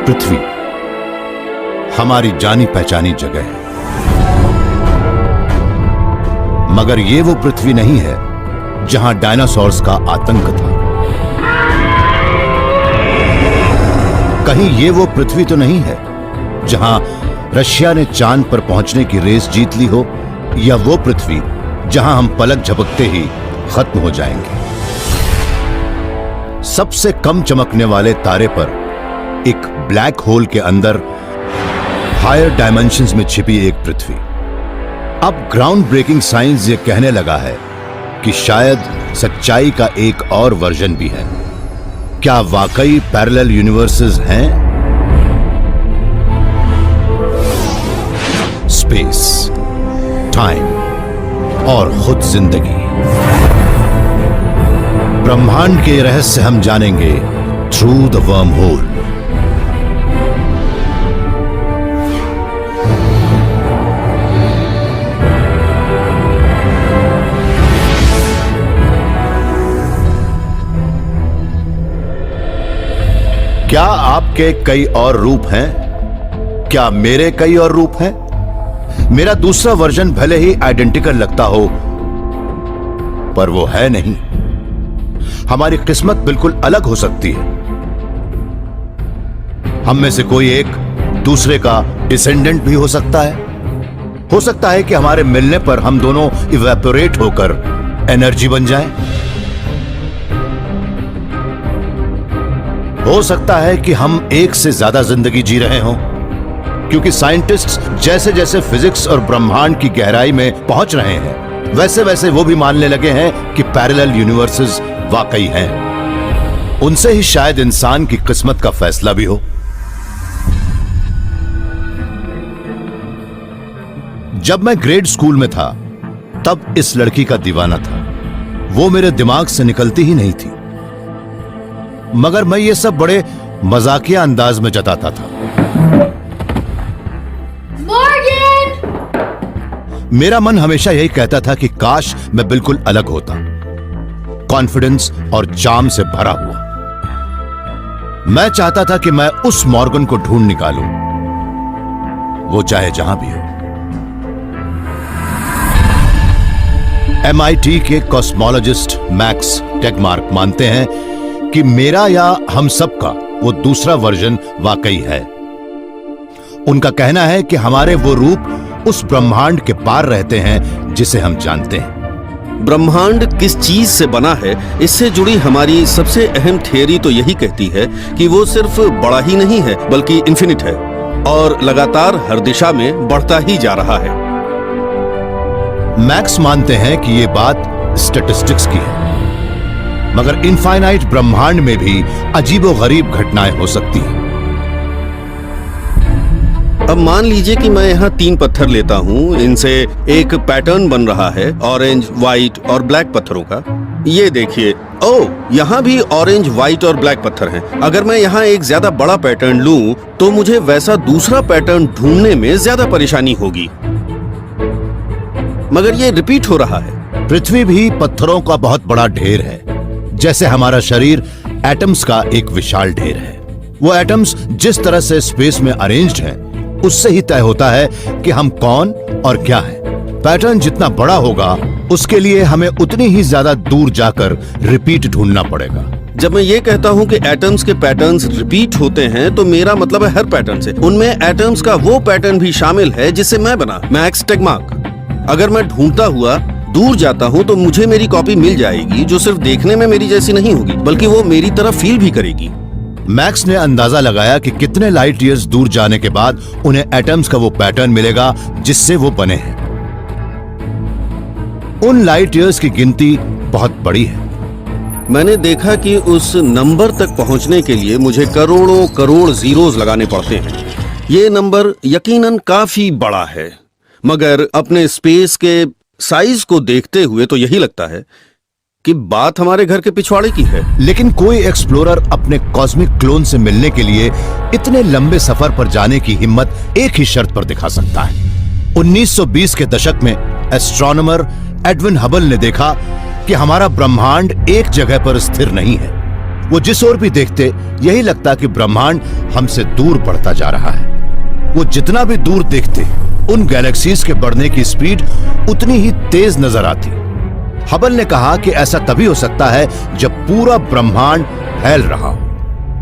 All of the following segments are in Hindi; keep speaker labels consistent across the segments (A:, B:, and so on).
A: पृथ्वी हमारी जानी पहचानी जगह है, मगर ये वो पृथ्वी नहीं है जहां डायनासोर्स का आतंक था। कहीं ये वो पृथ्वी तो नहीं है जहां रशिया ने चांद पर पहुंचने की रेस जीत ली हो, या वो पृथ्वी जहां हम पलक झपकते ही खत्म हो जाएंगे। सबसे कम चमकने वाले तारे पर एक ब्लैक होल के अंदर हायर डायमेंशंस में छिपी एक पृथ्वी। अब ग्राउंड ब्रेकिंग साइंस ये कहने लगा है कि शायद सच्चाई का एक और वर्जन भी है। क्या वाकई पैरेलल यूनिवर्सेस हैं? स्पेस, टाइम और खुद जिंदगी, ब्रह्मांड के रहस्य हम जानेंगे थ्रू द वर्म होल। क्या आपके कई और रूप हैं? क्या मेरे कई और रूप हैं? मेरा दूसरा वर्जन भले ही आइडेंटिकल लगता हो, पर वो है नहीं। हमारी किस्मत बिल्कुल अलग हो सकती है। हम में से कोई एक दूसरे का डिसेंडेंट भी हो सकता है। हो सकता है कि हमारे मिलने पर हम दोनों इवेपोरेट होकर एनर्जी बन जाएं। हो सकता है कि हम एक से ज्यादा जिंदगी जी रहे हों, क्योंकि साइंटिस्ट्स जैसे जैसे फिजिक्स और ब्रह्मांड की गहराई में पहुंच रहे हैं, वैसे वैसे वो भी मानने लगे हैं कि पैरेलल यूनिवर्सेस वाकई हैं। उनसे ही शायद इंसान की किस्मत का फैसला भी हो। जब मैं ग्रेड स्कूल में था, तब इस लड़की का दीवाना था। वो मेरे दिमाग से निकलती ही नहीं थी, मगर मैं ये सब बड़े मजाकिया अंदाज में जताता था। मेरा मन हमेशा यही कहता था कि काश मैं बिल्कुल अलग होता, कॉन्फिडेंस और चार्म से भरा हुआ। मैं चाहता था कि मैं उस मॉर्गन को ढूंढ निकालूं, वो चाहे जहां भी हो। MIT के कॉस्मोलॉजिस्ट मैक्स टेगमार्क मानते हैं कि मेरा या हम सब का वो दूसरा वर्जन वाकई है। उनका कहना है कि हमारे वो रूप उस ब्रह्मांड के पार रहते हैं जिसे हम जानते हैं।
B: ब्रह्मांड किस चीज से बना है, इससे जुड़ी हमारी सबसे अहम थियरी तो यही कहती है कि वो सिर्फ बड़ा ही नहीं है बल्कि इन्फिनिट है और लगातार हर दिशा में बढ़ता ही जा रहा है।
A: मैक्स मानते हैं कि ये बात स्टैटिस्टिक्स की है, मगर इनफाइनाइट ब्रह्मांड में भी अजीबोगरीब घटनाएं हो सकती हैं।
B: अब मान लीजिए कि मैं यहाँ 3 पत्थर लेता हूँ, इनसे एक पैटर्न बन रहा है ऑरेंज, व्हाइट और ब्लैक पत्थरों का। ये देखिए, ओह, यहाँ भी ऑरेंज, व्हाइट और ब्लैक पत्थर हैं। अगर मैं यहाँ एक ज्यादा बड़ा पैटर्न लूँ तो मुझे वैसा दूसरा पैटर्न ढूंढने में ज्यादा परेशानी होगी, मगर ये रिपीट हो रहा है।
A: पृथ्वी भी पत्थरों का बहुत बड़ा ढेर है, जैसे हमारा शरीर एटम्स का एक विशाल ढेर है। वो एटम्स जिस तरह से स्पेस में अरेंज्ड हैं, उससे ही तय होता है कि हम कौन और क्या हैं। पैटर्न जितना बड़ा होगा, उसके लिए हमें उतनी ही ज्यादा दूर जाकर रिपीट ढूंढना पड़ेगा।
B: जब मैं ये कहता हूँ कि एटम्स के पैटर्न्स रिपीट होते हैं, तो मेरा मतलब है हर पैटर्न से। उनमें एटम्स का वो पैटर्न भी शामिल है जिससे मैं बना, मैक्स टेगमार्क। अगर मैं ढूंढता हुआ दूर जाता हूँ तो मुझे मेरी कॉपी मिल जाएगी, जो सिर्फ देखने में मेरी जैसी नहीं होगी बल्कि वो मेरी तरह फील भी करेगी।
A: मैक्स ने अंदाजा लगाया कि कितने लाइट ईयर्स दूर जाने के बाद उन्हें एटम्स का वो पैटर्न मिलेगा जिससे वो बने हैं। उन लाइट ईयर्स की गिनती बहुत बड़ी है।
B: मैंने देखा कि उस नंबर तक पहुंचने के लिए मुझे करोड़ों करोड़ जीरोस लगाने पड़ते हैं। ये नंबर यकीनन काफी बड़ा है, मगर अपने स्पेस के साइज को देखते हुए तो यही लगता है कि बात हमारे घर के पिछवाड़े की है।
A: लेकिन कोई एक्सप्लोरर अपने कॉस्मिक क्लोन से मिलने के लिए इतने लंबे सफर पर जाने की हिम्मत एक ही शर्त पर दिखा सकता है। 1920 के दशक में एस्ट्रोनॉमर एडविन हबल ने देखा कि हमारा ब्रह्मांड एक जगह पर स्थिर नहीं है, वो जिस ओर भी देखते यही लगता कि ब्रह्मांड हमसे दूर बढ़ता जा रहा है। वो जितना भी दूर देखते उन गैलेक्सीज के बढ़ने की स्पीड उतनी ही तेज नजर आती। हबल ने कहा कि ऐसा तभी हो सकता है जब पूरा ब्रह्मांड फैल रहा हो।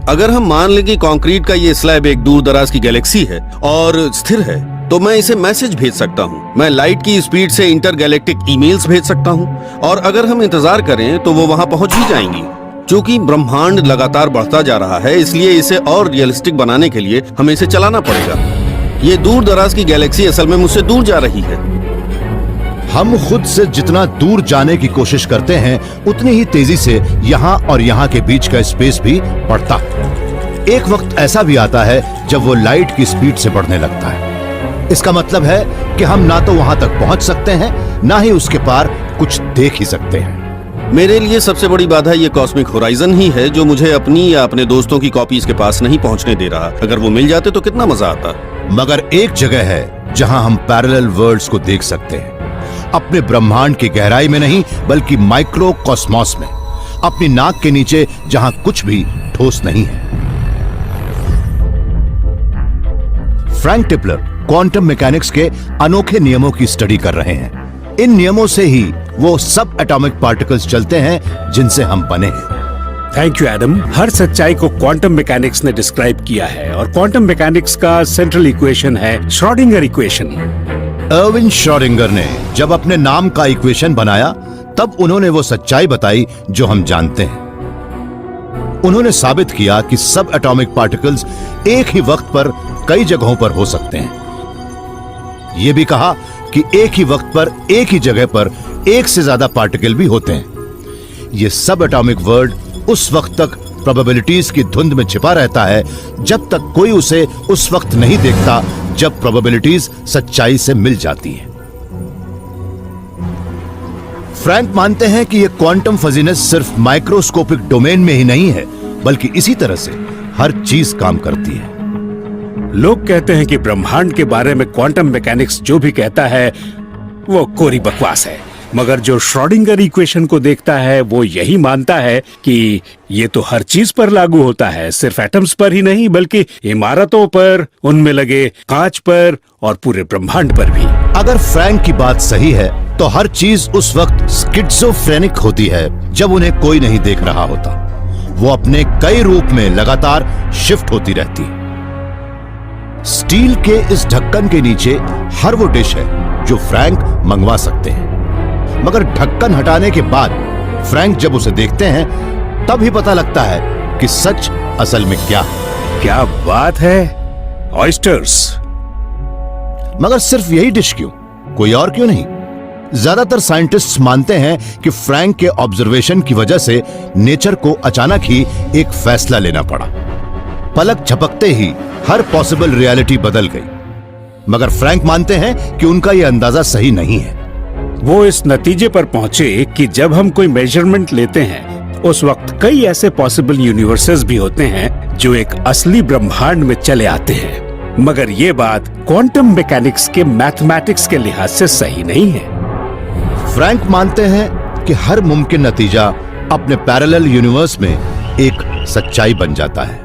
B: अगर हम मान लें कि कंक्रीट का ये स्लैब एक दूर दराज की गैलेक्सी है और स्थिर है, तो मैं इसे मैसेज भेज सकता हूँ। मैं लाइट की स्पीड से इंटरगैलेक्टिक ईमेल्स भेज सकता हूँ और अगर हम इंतजार करें तो वो वहां पहुंच भी जाएंगी। क्योंकि ब्रह्मांड लगातार बढ़ता जा रहा है, इसलिए इसे और रियलिस्टिक बनाने के लिए हमें इसे चलाना पड़ेगा। ये दूर दराज की गैलेक्सी असल में मुझसे दूर जा रही है।
A: हम खुद से जितना दूर जाने की कोशिश करते हैं उतनी ही तेजी से यहाँ और यहाँ के बीच का स्पेस भी बढ़ता है। एक वक्त ऐसा भी आता है जब वो लाइट की स्पीड से बढ़ने लगता है। इसका मतलब है कि हम ना तो वहां तक पहुंच सकते हैं, ना ही उसके पार कुछ देख ही सकते हैं।
B: मेरे लिए सबसे बड़ी बाधा ये कॉस्मिक होराइजन ही है, जो मुझे अपनी या अपने दोस्तों की कॉपीज के पास नहीं पहुंचने दे रहा। अगर वो मिल जाते तो कितना मजा आता।
A: मगर एक जगह है जहां हम पैरेलल वर्ल्ड्स को देख सकते हैं, अपने ब्रह्मांड की गहराई में नहीं बल्कि माइक्रो कॉस्मॉस में, अपनी नाक के नीचे जहां कुछ भी ठोस नहीं है। फ्रैंक टिपलर क्वांटम मैकेनिक्स के अनोखे नियमों की स्टडी कर रहे हैं। इन नियमों से ही वो सब एटॉमिक पार्टिकल्स चलते हैं जिनसे हम बने हैं।
C: Thank you Adam. हर सच्चाई को क्वांटम मैकेनिक्स ने डिस्क्राइब किया है और क्वांटम मैकेनिक्स का सेंट्रल इक्वेशन है श्रोडिंगर इक्वेशन।
A: अर्विन श्रोडिंगर ने जब अपने नाम का इक्वेशन बनाया तब उन्होंने वो सच्चाई बताई जो हम जानते हैं। उन्होंने साबित किया कि सब एटॉमिक पार्टिकल्स एक ही वक्त पर कई जगहों पर हो सकते हैं। यह भी कहा कि एक ही वक्त पर एक ही जगह पर एक से ज्यादा पार्टिकल भी होते हैं। यह सब एटॉमिक वर्ल्ड उस वक्त तक प्रोबेबिलिटीज की धुंध में छिपा रहता है जब तक कोई उसे उस वक्त नहीं देखता जब प्रोबेबिलिटीज सच्चाई से मिल जाती है। फ्रैंक मानते हैं कि यह क्वांटम फजीनेस सिर्फ माइक्रोस्कोपिक डोमेन में ही नहीं है, बल्कि इसी तरह से हर चीज काम करती है।
C: लोग कहते हैं कि ब्रह्मांड के बारे में क्वांटम मैकेनिक्स जो भी कहता है वो कोरी बकवास है, मगर जो श्रोडिंगर इक्वेशन को देखता है वो यही मानता है कि ये तो हर चीज पर लागू होता है, सिर्फ एटम्स पर ही नहीं बल्कि इमारतों पर, उनमें लगे कांच पर और पूरे ब्रह्मांड पर भी।
A: अगर फ्रैंक की बात सही है तो हर चीज उस वक्त स्किज़ोफ्रेनिक होती है जब उन्हें कोई नहीं देख रहा होता। वो अपने कई रूप में लगातार शिफ्ट होती रहती है। स्टील के इस ढक्कन के नीचे हर वो डिश है जो फ्रैंक मंगवा सकते हैं, मगर ढक्कन हटाने के बाद फ्रैंक जब उसे देखते हैं तब ही पता लगता है कि सच असल में क्या है।
C: क्या बात है, ऑयस्टर्स।
A: मगर सिर्फ यही डिश क्यों, कोई और क्यों नहीं? ज्यादातर साइंटिस्ट्स मानते हैं कि फ्रैंक के ऑब्जर्वेशन की वजह से नेचर को अचानक ही एक फैसला लेना पड़ा। पलक झपकते ही हर पॉसिबल रियलिटी बदल गई। मगर फ्रैंक मानते हैं कि उनका यह अंदाजा सही नहीं है।
C: वो इस नतीजे पर पहुंचे कि जब हम कोई मेजरमेंट लेते हैं उस वक्त कई ऐसे पॉसिबल यूनिवर्सेस भी होते हैं जो एक असली ब्रह्मांड में चले आते हैं, मगर ये बात क्वांटम मैकेनिक्स के मैथमेटिक्स के लिहाज से सही नहीं है।
A: फ्रैंक मानते हैं कि हर मुमकिन नतीजा अपने पैरेलल यूनिवर्स में एक सच्चाई बन जाता है।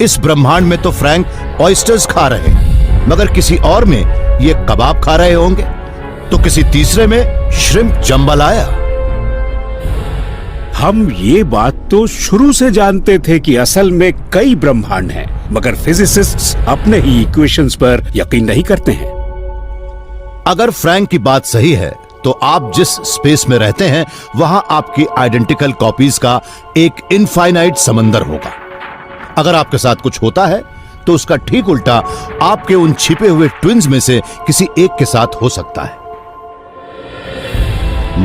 A: इस ब्रह्मांड में तो फ्रैंक ऑयस्टर्स खा रहे हैं, मगर किसी और में ये कबाब खा रहे होंगे, तो किसी तीसरे में श्रिम्प जम्बालाया।
C: हम ये बात तो शुरू से जानते थे कि असल में कई ब्रह्मांड हैं, मगर फिजिसिस्ट्स अपने ही इक्वेशंस पर यकीन नहीं करते हैं।
A: अगर फ्रैंक की बात सही है तो आप जिस स्पेस में रहते हैं वहां आपकी आइडेंटिकल कॉपीज का एक इनफाइनाइट समंदर होगा। अगर आपके साथ कुछ होता है तो उसका ठीक उल्टा आपके उन छिपे हुए ट्विन्स में से किसी एक के साथ हो सकता है,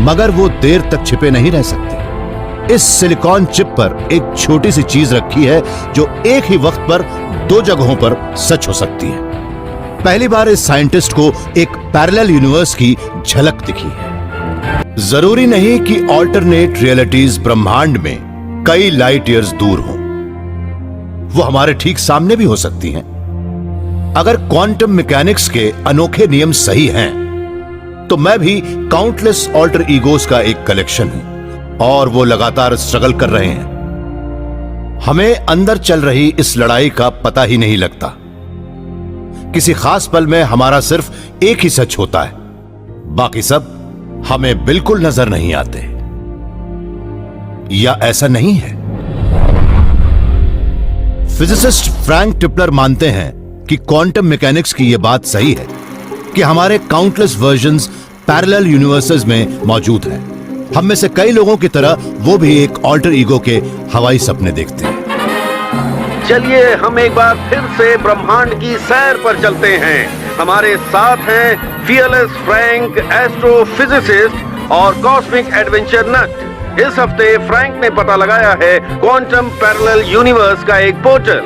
A: मगर वो देर तक छिपे नहीं रह सकते। इस सिलिकॉन चिप पर एक छोटी सी चीज रखी है जो एक ही वक्त पर दो जगहों पर सच हो सकती है। पहली बार इस साइंटिस्ट को एक पैरेलल यूनिवर्स की झलक दिखी है। जरूरी नहीं कि ऑल्टरनेट रियलिटीज ब्रह्मांड में कई लाइट ईयर्स दूर हों, वो हमारे ठीक सामने भी हो सकती हैं। अगर क्वांटम मैकेनिक्स के अनोखे नियम सही हैं, तो मैं भी काउंटलेस ऑल्टर ईगोस का एक कलेक्शन हूं, और वो लगातार स्ट्रगल कर रहे हैं। हमें अंदर चल रही इस लड़ाई का पता ही नहीं लगता। किसी खास पल में हमारा सिर्फ एक ही सच होता है, बाकी सब हमें बिल्कुल नजर नहीं आते। या ऐसा नहीं है? फिजिसिस्ट फ्रैंक टिपलर मानते हैं कि क्वांटम मैकेनिक्स की यह बात सही है कि हमारे काउंटलेस वर्जन्स पैरेलल यूनिवर्सेस में मौजूद हैं। हम में से कई लोगों की तरह वो भी एक ऑल्टर ईगो के हवाई सपने देखते हैं।
B: चलिए हम एक बार फिर से ब्रह्मांड की सैर पर चलते हैं। हमारे साथ हैं फियरलेस फ्रैंक, एस्ट्रोफिजिसिस्ट और कॉस्मिक एडवेंचर नट। इस हफ्ते फ्रैंक ने पता लगाया है क्वांटम पैरेलल यूनिवर्स का एक पोर्टल।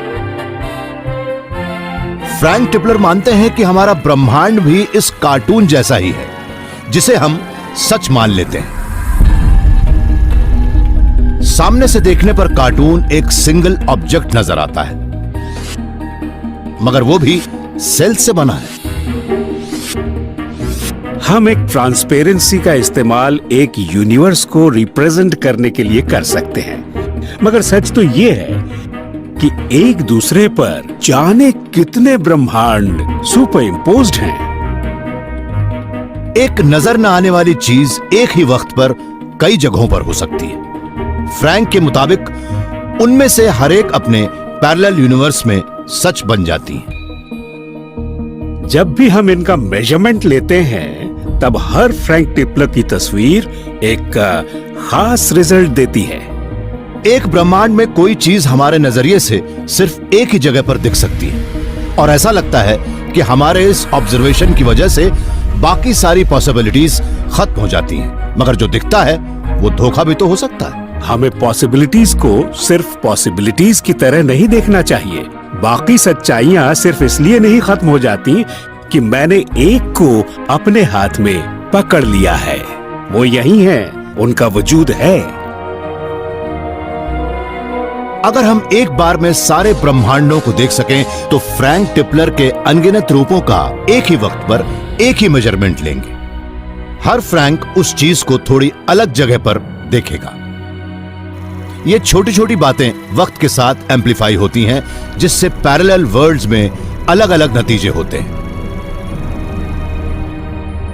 A: फ्रैंक टिपलर मानते हैं कि हमारा ब्रह्मांड भी इस कार्टून जैसा ही है, जिसे हम सच मान लेते हैं। सामने से देखने पर कार्टून एक सिंगल ऑब्जेक्ट नजर आता है, मगर वो भी सेल से बना है।
C: हम एक ट्रांसपेरेंसी का इस्तेमाल एक यूनिवर्स को रिप्रेजेंट करने के लिए कर सकते हैं, मगर सच तो यह है कि एक दूसरे पर जाने कितने ब्रह्मांड सुपर इम्पोज्ड हैं।
A: एक नजर न आने वाली चीज एक ही वक्त पर कई जगहों पर हो सकती है। फ्रैंक के मुताबिक उनमें से हर एक अपने पैरेलल यूनिवर्स में सच बन जाती है।
C: जब भी हम इनका मेजरमेंट लेते हैं, तब हर फ्रैंक टिपलर की तस्वीर एक खास रिजल्ट देती है।
A: एक ब्रह्मांड में कोई चीज हमारे नजरिए से सिर्फ एक ही जगह पर दिख सकती है, और ऐसा लगता है कि हमारे इस ऑब्जर्वेशन की वजह से बाकी सारी पॉसिबिलिटीज खत्म हो जाती हैं। मगर जो दिखता है वो धोखा भी तो हो सकता है।
C: हमें पॉसिबिलिटीज को सिर्फ पॉसिबिलिटीज की तरह नहीं देखना चाहिए। बाकी सच्चाइयां सिर्फ इसलिए नहीं खत्म हो जाती कि मैंने एक को अपने हाथ में पकड़ लिया है। वो यही है, उनका वजूद है।
A: अगर हम एक बार में सारे ब्रह्मांडों को देख सकें तो फ्रैंक टिपलर के अनगिनत रूपों का एक ही वक्त पर एक ही मेजरमेंट लेंगे। हर फ्रैंक उस चीज को थोड़ी अलग जगह पर देखेगा। ये छोटी छोटी बातें वक्त के साथ एम्पलीफाई होती हैं, जिससे पैरेलल वर्ल्ड्स में अलग अलग नतीजे होते हैं।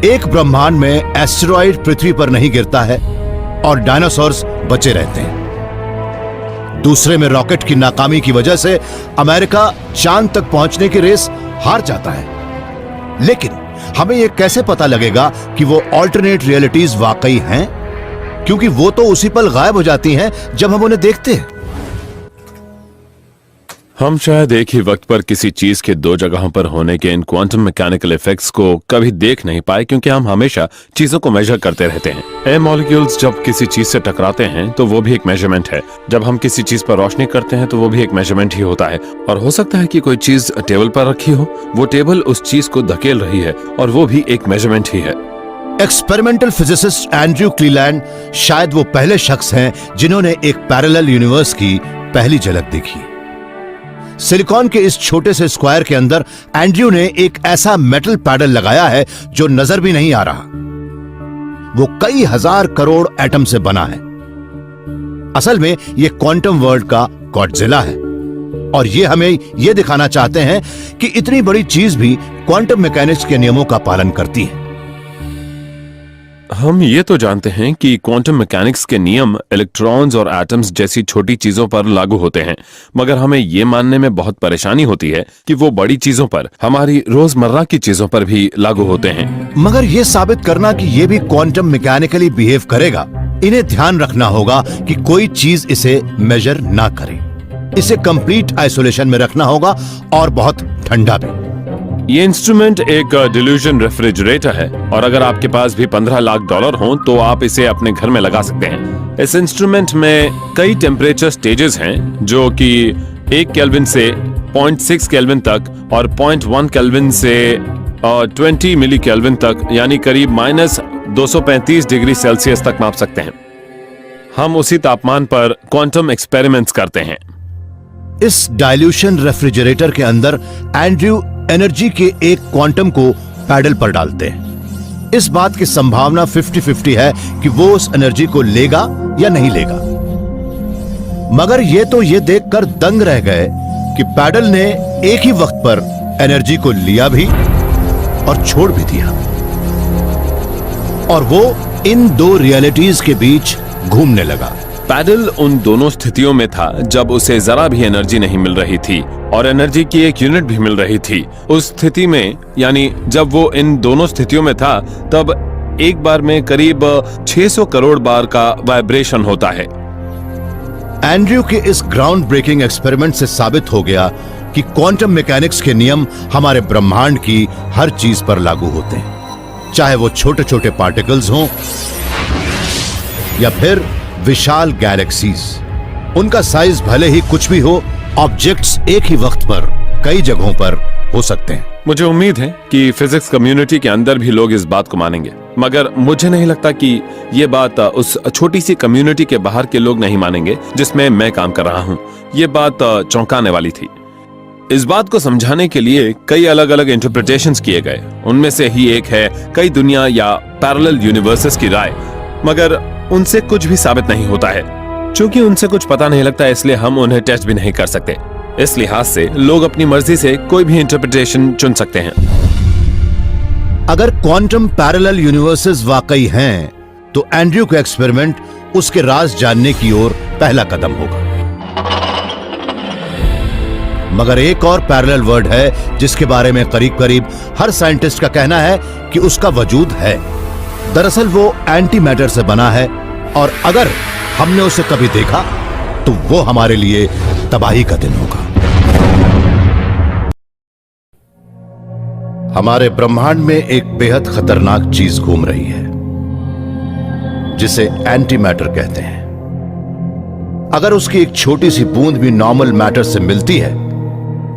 A: एक ब्रह्मांड में एस्टेरॉइड पृथ्वी पर नहीं गिरता है और डायनासोर्स बचे रहते हैं। दूसरे में रॉकेट की नाकामी की वजह से अमेरिका चांद तक पहुंचने की रेस हार जाता है। लेकिन हमें यह कैसे पता लगेगा कि वो ऑल्टरनेट रियलिटीज वाकई हैं? क्योंकि वो तो उसी पल गायब हो जाती हैं जब हम उन्हें देखते हैं।
D: हम शायद एक ही वक्त पर किसी चीज के दो जगहों पर होने के इन क्वांटम मैकेनिकल इफेक्ट्स को कभी देख नहीं पाए, क्योंकि हम हमेशा चीजों को मेजर करते रहते हैं। एयर मॉलिक्यूल्स जब किसी चीज से टकराते हैं तो वो भी एक मेजरमेंट है। जब हम किसी चीज पर रोशनी करते हैं तो वो भी एक मेजरमेंट ही होता है। और हो सकता है कि कोई चीज टेबल पर रखी हो, वो टेबल उस चीज को धकेल रही है, और वो भी एक मेजरमेंट ही है।
A: एक्सपेरिमेंटल फिजिसिस्ट एंड्रयू क्लीलैंड शायद वो पहले शख्स हैं जिन्होंने एक पैरेलल यूनिवर्स की पहली झलक देखी। सिलिकॉन के इस छोटे से स्क्वायर के अंदर एंड्रयू ने एक ऐसा मेटल पैडल लगाया है जो नजर भी नहीं आ रहा। वो कई हजार करोड़ एटम से बना है। असल में ये क्वांटम वर्ल्ड का गॉडजिला है, और ये हमें ये दिखाना चाहते हैं कि इतनी बड़ी चीज भी क्वांटम मैकेनिक्स के नियमों का पालन करती है।
D: हम ये तो जानते हैं कि क्वांटम मैकेनिक्स के नियम इलेक्ट्रॉन्स और एटम्स जैसी छोटी चीजों पर लागू होते हैं, मगर हमें ये मानने में बहुत परेशानी होती है कि वो बड़ी चीजों पर, हमारी रोजमर्रा की चीजों पर भी लागू होते हैं।
A: मगर ये साबित करना कि ये भी क्वांटम मैकेनिकली बिहेव करेगा, इन्हें ध्यान रखना होगा कि कोई चीज इसे मेजर ना करे। इसे कंप्लीट आइसोलेशन में रखना होगा और बहुत ठंडा भी।
D: ये इंस्ट्रूमेंट एक डिल्यूजन रेफ्रिजरेटर है, और अगर आपके पास भी $15 लाख हो तो आप इसे अपने घर में लगा सकते हैं। इस इंस्ट्रूमेंट में कई टेम्परेचर स्टेजेस हैं, जो कि 1 केल्विन से 0.6 केल्विन तक और 0.1 केल्विन से 20 मिली केल्विन तक, यानी करीब -235 डिग्री सेल्सियस तक माप सकते हैं। हम उसी तापमान पर क्वांटम एक्सपेरिमेंट्स करते हैं।
A: इस डाइल्यूशन रेफ्रिजरेटर के अंदर एंड्रयू एनर्जी के एक क्वांटम को पैडल पर डालते हैं। इस बात की संभावना 50-50 है कि वो उस एनर्जी को लेगा या नहीं लेगा। मगर ये देखकर दंग रह गए कि पैडल ने एक ही वक्त पर एनर्जी को लिया भी और छोड़ भी दिया, और वो इन दो रियलिटीज के बीच घूमने लगा।
D: पैडल उन दोनों स्थितियों में था जब उसे जरा भी एनर्जी नहीं मिल रही थी और एनर्जी की एक यूनिट भी मिल रही थी। उस स्थिति में, यानी जब वो इन दोनों स्थितियों में था, तब एक बार में करीब 600 करोड़ बार का वाइब्रेशन होता है।
A: एंड्रयू के इस ग्राउंड ब्रेकिंग एक्सपेरिमेंट से साबित हो गया कि क्वांटम मैकेनिक्स के नियम हमारे ब्रह्मांड की हर चीज पर लागू होते हैं, चाहे वो छोटे छोटे पार्टिकल्स हों या फिर विशाल गैलेक्सीज। उनका साइज भले ही कुछ भी हो, ऑब्जेक्ट्स एक ही वक्त पर कई जगहों पर हो सकते हैं।
D: मुझे उम्मीद है कि फिजिक्स कम्युनिटी के अंदर भी लोग इस बात को मानेंगे, मगर मुझे नहीं लगता कि ये बात उस छोटी सी कम्युनिटी के बाहर के लोग नहीं मानेंगे जिसमें मैं काम कर रहा हूँ। ये बात चौंकाने वाली थी। इस बात को समझाने के लिए कई अलग अलग इंटरप्रिटेशंस किए गए। उनमें से ही एक है कई दुनिया या पैरेलल यूनिवर्सेस की राय, मगर उनसे कुछ भी साबित नहीं होता है। क्योंकि उनसे कुछ पता नहीं लगता, इसलिए हम उन्हें टेस्ट भी नहीं कर सकते। इस लिहाज से लोग अपनी मर्जी से कोई भी इंटरप्रिटेशन चुन सकते हैं।
A: अगर क्वांटम पैरेलल यूनिवर्सेस वाकई हैं, तो एंड्रयू का एक्सपेरिमेंट उसके राज जानने की ओर पहला कदम होगा। मगर एक और पैरेलल वर्ल्ड है जिसके बारे में करीब करीब हर साइंटिस्ट का कहना है कि उसका वजूद है। दरअसल वो एंटी मैटर से बना है, और अगर हमने उसे कभी देखा तो वो हमारे लिए तबाही का दिन होगा। हमारे ब्रह्मांड में एक बेहद खतरनाक चीज घूम रही है जिसे एंटी मैटर कहते हैं। अगर उसकी एक छोटी सी बूंद भी नॉर्मल मैटर से मिलती है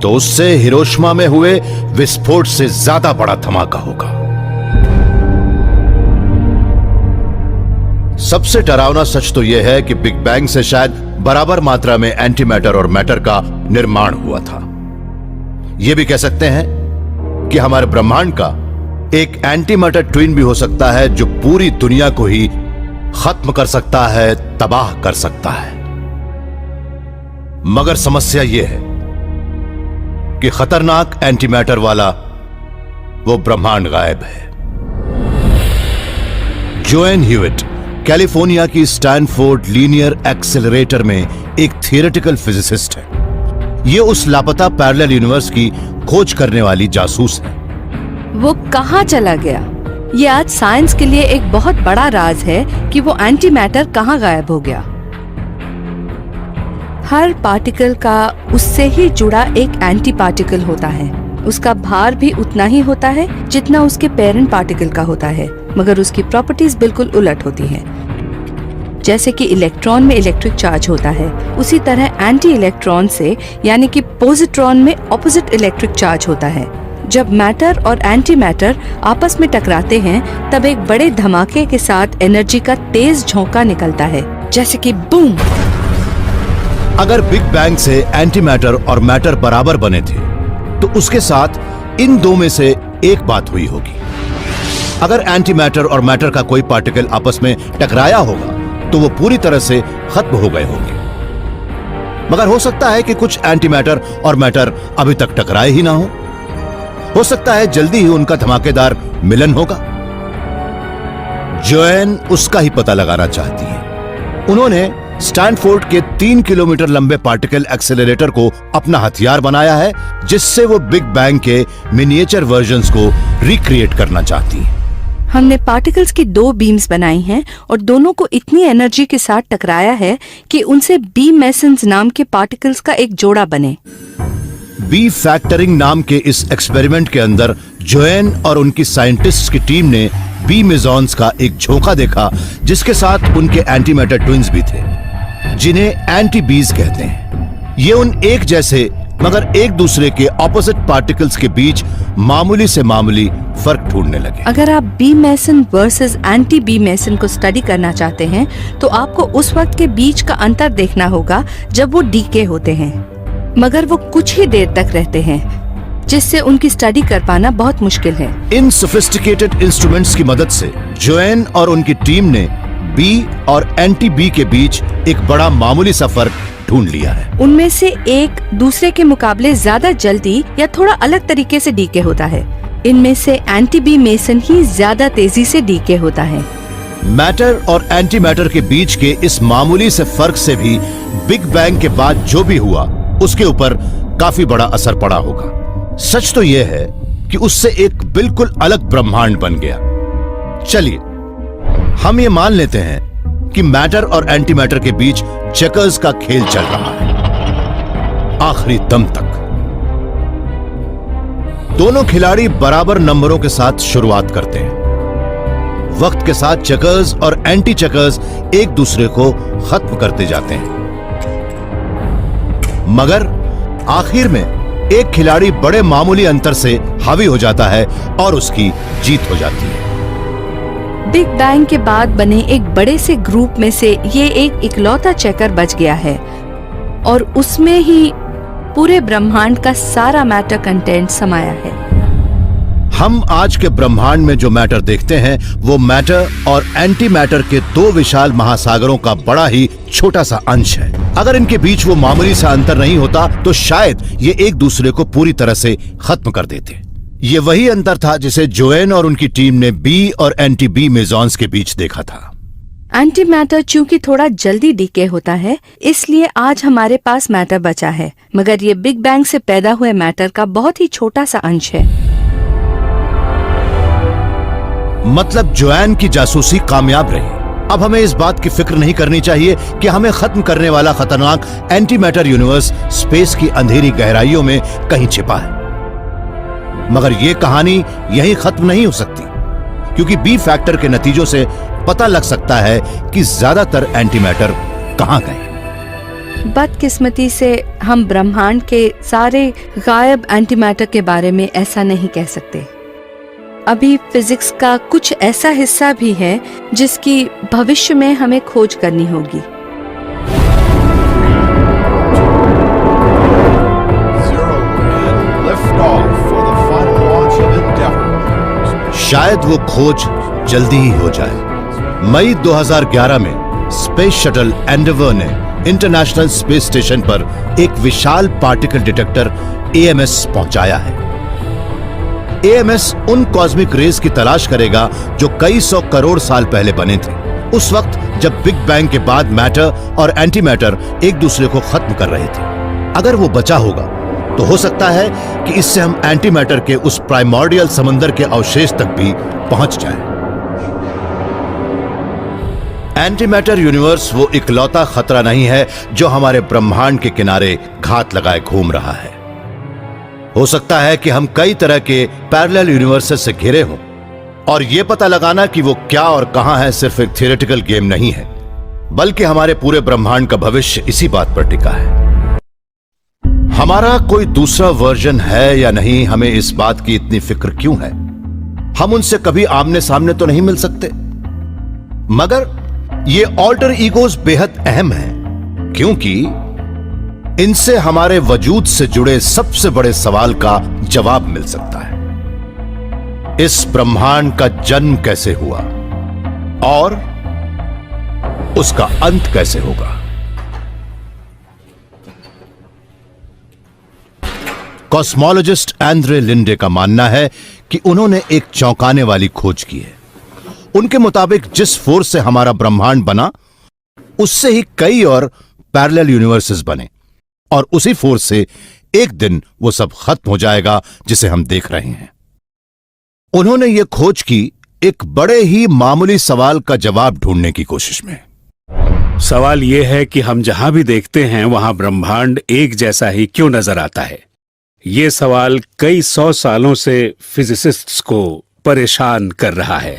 A: तो उससे हिरोशिमा में हुए विस्फोट से ज्यादा बड़ा धमाका होगा। सबसे डरावना सच तो यह है कि बिग बैंग से शायद बराबर मात्रा में एंटी मैटर और मैटर का निर्माण हुआ था। यह भी कह सकते हैं कि हमारे ब्रह्मांड का एक एंटी मैटर ट्विन भी हो सकता है जो पूरी दुनिया को ही खत्म कर सकता है, तबाह कर सकता है। मगर समस्या यह है कि खतरनाक एंटी मैटर वाला वो ब्रह्मांड गायब है। जोएन ह्यूइट कैलिफोर्निया की स्टैनफोर्ड लीनियर एक्सेलरेटर में एक थियोरेटिकल फिजिसिस्ट है। ये उस लापता पैरेलल यूनिवर्स की खोज करने वाली जासूस है।
E: वो कहाँ चला गया? ये आज साइंस के लिए एक बहुत बड़ा राज है कि वो एंटी मैटर कहाँ गायब हो गया। हर पार्टिकल का उससे ही जुड़ा एक एंटी पार्टिकल होता है। उसका भार भी उतना ही होता है जितना उसके पेरेंट पार्टिकल का होता है, मगर उसकी प्रॉपर्टीज बिल्कुल उलट होती हैं। जैसे कि इलेक्ट्रॉन में इलेक्ट्रिक चार्ज होता है, उसी तरह एंटी इलेक्ट्रॉन से यानी कि पॉजिट्रॉन में ऑपोजिट इलेक्ट्रिक चार्ज होता है। जब मैटर और एंटी मैटर आपस में टकराते हैं तब एक बड़े धमाके के साथ एनर्जी का तेज झोंका निकलता है, जैसे कि बूम।
A: अगर बिग बैंग से एंटी मैटर और मैटर बराबर बने थे तो उसके साथ इन दो में से एक बात हुई होगी। अगर एंटी मैटर और मैटर का कोई पार्टिकल आपस में टकराया होगा तो वो पूरी तरह से खत्म हो गए होंगे। मगर हो सकता है कि कुछ एंटी मैटर और मैटर अभी तक टकराए ही ना हो सकता है जल्दी ही उनका धमाकेदार मिलन होगा। जोएन उसका ही पता लगाना चाहती है। उन्होंने स्टैनफोर्ड के 3 किलोमीटर लंबे पार्टिकल एक्सेलरेटर को अपना हथियार बनाया है, जिससे वो बिग बैंग के मिनिएचर वर्जन्स को रिक्रिएट करना चाहती है।
E: हमने पार्टिकल्स की 2 बीम्स बनाई हैं और दोनों को इतनी एनर्जी के साथ टकराया है कि उनसे बीम मेसन्स नाम के पार्टिकल्स का एक जोड़ा बने।
A: बी फैक्टरिंग नाम के इस एक्सपेरिमेंट के अंदर जोएन और उनकी साइंटिस्ट्स की टीम ने बी मेसॉन्स का एक झोंका देखा, जिसके साथ उनके एंटी मैटर ट्विन्स भी थे, जिन्हें एंटी बीज कहते हैं। ये उन एक जैसे मगर एक दूसरे के ऑपोजिट पार्टिकल्स के बीच मामूली से मामूली फर्क ढूंढने लगे।
E: अगर आप B meson versus anti B meson को स्टडी करना चाहते हैं तो आपको उस वक्त के बीच का अंतर देखना होगा जब वो डीके होते हैं, मगर वो कुछ ही देर तक रहते हैं। जिससे उनकी स्टडी कर पाना बहुत मुश्किल है।
A: इन सोफिस्टिकेटेड इंस्ट्रूमेंट्स की मदद से जोएन और उनकी टीम ने बी और एंटी बी के बीच एक बड़ा मामूली सा फर्क ढूंढ लिया है।
E: उनमें से एक दूसरे के मुकाबले ज्यादा जल्दी या थोड़ा अलग तरीके से डीके होता है। इनमें से एंटी बी मेसन ही ज्यादा तेजी से डीके होता है।
A: मैटर और एंटी मैटर के बीच के इस मामूली से फर्क से भी बिग बैंग के बाद जो भी हुआ उसके ऊपर काफी बड़ा असर पड़ा होगा। सच तो यह है कि उससे एक बिल्कुल अलग ब्रह्मांड बन गया। चलिए हम ये मान लेते हैं कि मैटर और एंटी मैटर के बीच चेकर्स का खेल चल रहा है आखिरी दम तक। दोनों खिलाड़ी बराबर नंबरों के साथ शुरुआत करते हैं। वक्त के साथ चेकर्स और एंटी चेकर्स एक दूसरे को खत्म करते जाते हैं, मगर आखिर में एक खिलाड़ी बड़े मामूली अंतर से हावी हो जाता है और उसकी जीत हो जाती है।
E: बिग बैंग के बाद बने एक बड़े से ग्रुप में से ये एक इकलौता चेकर बच गया है और उसमें ही पूरे ब्रह्मांड का सारा मैटर कंटेंट समाया है।
A: हम आज के ब्रह्मांड में जो मैटर देखते हैं वो मैटर और एंटी मैटर के दो विशाल महासागरों का बड़ा ही छोटा सा अंश है। अगर इनके बीच वो मामूली सा अंतर नहीं होता तो शायद ये एक दूसरे को पूरी तरह से खत्म कर देते। ये वही अंतर था जिसे जोएन और उनकी टीम ने बी और एंटी बी मेजॉन्स के बीच देखा था।
E: एंटी मैटर चूंकि थोड़ा जल्दी डीके होता है इसलिए आज हमारे पास मैटर बचा है, मगर ये बिग बैंग से पैदा हुए मैटर का बहुत ही छोटा सा अंश है।
A: मतलब जोएन की जासूसी कामयाब रही। अब हमें इस बात की फिक्र नहीं करनी चाहिए कि हमें खत्म करने वाला खतरनाक एंटी मैटर यूनिवर्स स्पेस की अंधेरी गहराइयों में कहीं छिपा है। मगर यह कहानी यहीं खत्म नहीं हो सकती, क्योंकि बी फैक्टर के नतीजों से पता लग सकता है कि ज्यादातर एंटी मैटर कहां गए।
E: बदकिस्मती से हम ब्रह्मांड के सारे गायब एंटी मैटर के बारे में ऐसा नहीं कह सकते। अभी फिजिक्स का कुछ ऐसा हिस्सा भी है जिसकी भविष्य में हमें खोज करनी होगी।
A: शायद वो खोज जल्दी ही हो जाए। मई 2011 में स्पेस शटल एंडेवर ने इंटरनेशनल स्पेस स्टेशन पर एक विशाल पार्टिकल डिटेक्टर AMS पहुंचाया है। AMS उन कॉस्मिक रेज की तलाश करेगा जो कई 100 करोड़ साल पहले बने थे, उस वक्त जब बिग बैंग के बाद मैटर और एंटी मैटर एक दूसरे को खत्म कर रहे थे। अगर वो बचा होगा तो हो सकता है कि इससे हम एंटी मैटर के उस प्राइमोर्डियल समंदर के अवशेष तक भी पहुंच जाएं। एंटी मैटर यूनिवर्स वो इकलौता खतरा नहीं है जो हमारे ब्रह्मांड के किनारे घात लगाए घूम रहा है। हो सकता है कि हम कई तरह के पैरेलल यूनिवर्सेस से घिरे हों, और यह पता लगाना कि वो क्या और कहां है सिर्फ एक थियोरेटिकल गेम नहीं है, बल्कि हमारे पूरे ब्रह्मांड का भविष्य इसी बात पर टिका है। हमारा कोई दूसरा वर्जन है या नहीं, हमें इस बात की इतनी फिक्र क्यों है? हम उनसे कभी आमने सामने तो नहीं मिल सकते, मगर ये ऑल्टर ईगोज बेहद अहम हैं, क्योंकि इनसे हमारे वजूद से जुड़े सबसे बड़े सवाल का जवाब मिल सकता है। इस ब्रह्मांड का जन्म कैसे हुआ और उसका अंत कैसे होगा? कॉस्मोलॉजिस्ट एंड्रे लिंडे का मानना है कि उन्होंने एक चौंकाने वाली खोज की है। उनके मुताबिक जिस फोर्स से हमारा ब्रह्मांड बना, उससे ही कई और पैरेलल यूनिवर्सेस बने, और उसी फोर्स से एक दिन वो सब खत्म हो जाएगा जिसे हम देख रहे हैं। उन्होंने ये खोज की एक बड़े ही मामूली सवाल का जवाब ढूंढने की कोशिश में।
C: सवाल यह है कि हम जहां भी देखते हैं वहां ब्रह्मांड एक जैसा ही क्यों नजर आता है। ये सवाल कई 100 सालों से फिजिसिस्ट्स को परेशान कर रहा है।